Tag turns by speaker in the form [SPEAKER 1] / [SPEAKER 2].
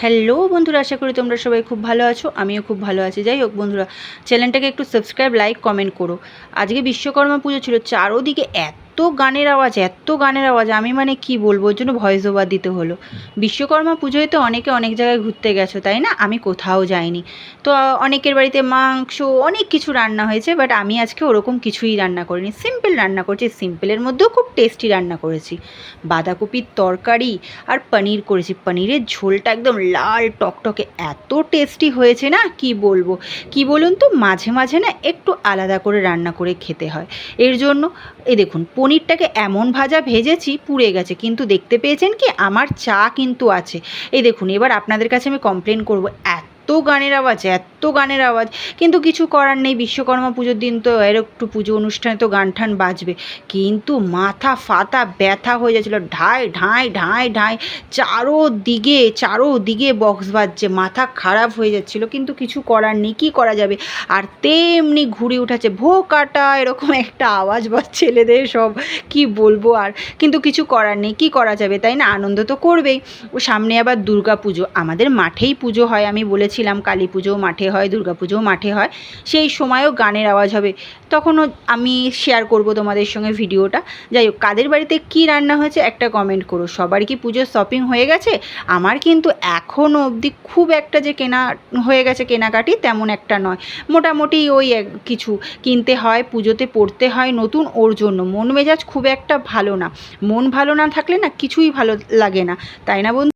[SPEAKER 1] Hello বন্ধুরা, আশা করি তোমরা সবাই খুব ভালো আছো। আমিও খুব ভালো আছি। যাই হোক বন্ধুরা, চ্যানেলটাকে একটু সাবস্ক্রাইব, লাইক, কমেন্ট করো। আজকে বিশ্বকর্মা পুজো ছিল, চারোদিকে এত গানের আওয়াজ, আমি মানে কি বলবো, ওর জন্য ভয়েস ওভার দিতে হলো। বিশ্বকর্মা পুজোয় তো অনেকে অনেক জায়গায় ঘুরতে গেছো, তাই না? আমি কোথাও যাইনি। তো অনেকের বাড়িতে মাংস অনেক কিছু রান্না হয়েছে, বাট আমি আজকে ওরকম কিছুই রান্না করিনি, সিম্পল রান্না করেছি। সিম্পলের মধ্যেও খুব টেস্টি রান্না করেছি। বাঁধাকপির তরকারি আর পনির করেছি। পনিরের ঝোলটা একদম লাল টকটকে, এত টেস্টি হয়েছে না, কি বলবো। কি বলুন তো, মাঝে মাঝে না একটু আলাদা করে রান্না করে খেতে হয়। এর জন্য এই দেখুন, পনিরটাকে এমন ভাজা ভেজেছি পুড়ে গেছে, কিন্তু দেখতে পেয়েছেন কি, আমার চা কিন্তু আছে। এই দেখুন, এবার আপনাদের কাছে আমি কমপ্লেন করবো, এত গানের আওয়াজ, কিন্তু কিছু করার নেই। বিশ্বকর্মা পুজোর দিন তো এর একটু পুজো অনুষ্ঠানে তো গান ঠান বাজবে, কিন্তু মাথা ফাতা ব্যথা হয়ে যাচ্ছিলো। ঢাই ঢাই ঢাই ঢাই, চারোদিকে বক্স বাজছে, মাথা খারাপ হয়ে যাচ্ছিলো, কিন্তু কিছু করার নেই, কী করা যাবে। আর তেমনি ঘুরে উঠাচ্ছে ভো কাটা, এরকম একটা আওয়াজ বা ছেলেদের সব, কি বলবো আর। কিন্তু কিছু করার নেই, কী করা যাবে, তাই না? আনন্দ তো করবেই। ও সামনে আবার দুর্গা পুজো, আমাদের মাঠেই পুজো হয়, আমি বলেছিলাম কালী পুজোও মাঠে হয়, দুর্গা পুজোও মাঠে হয়। সেই সময়ও গানের আওয়াজ হবে, তখনও আমি শেয়ার করব তোমাদের সঙ্গে ভিডিওটা। যাই হোক, কাদের বাড়িতে কী রান্না হয়েছে একটা কমেন্ট করো। সবার কি পুজোর শপিং হয়ে গেছে? আমার কিন্তু এখনও অবধি খুব একটা যে কেনা হয়ে গেছে, কেনাকাটি তেমন একটা নয়। মোটামুটি ওই কিছু কিনতে হয়, পুজোতে পরতে হয় নতুন, ওর জন্য মন মেজাজ খুব একটা ভালো না। মন ভালো না থাকলে না কিছুই ভালো লাগে না, তাই না বন্ধু?